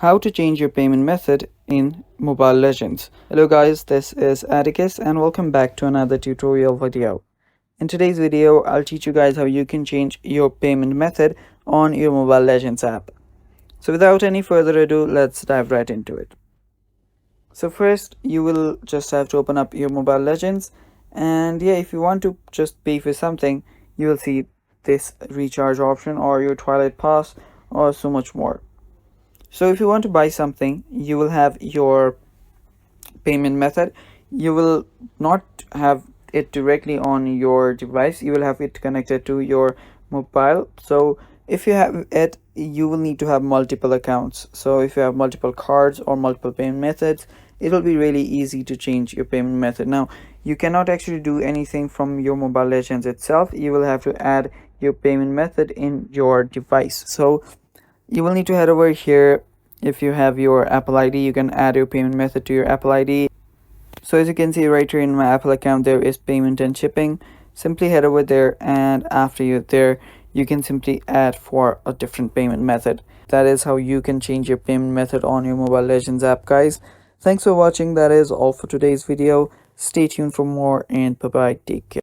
How to change your payment method in Mobile Legends. Hello guys, this is Atticus and welcome back to another tutorial video. In today's video, I'll teach you guys how you can change your payment method on your Mobile Legends app. So without any further ado, let's dive right into it. So first, you will just have to open up your Mobile Legends, and yeah, if you want to just pay for something, you will see this recharge option or your Twilight Pass or so much more. So if you want to buy something, you will have your payment method. You will not have it directly on your device. You will have it connected to your mobile. So if you have it, you will need to have multiple accounts. So if you have multiple cards or multiple payment methods, it will be really easy to change your payment method. Now, you cannot actually do anything from your Mobile Legends itself. You will have to add your payment method in your device. So you will need to head over here. If you have your Apple ID, you can add your payment method to your Apple ID. So as you can see right here in my Apple account, there is payment and shipping. Simply head over there, and after you're there, you can simply add for a different payment method. That is how you can change your payment method on your Mobile Legends app, guys. Thanks for watching. That is all for today's video. Stay tuned for more, and bye bye. Take care.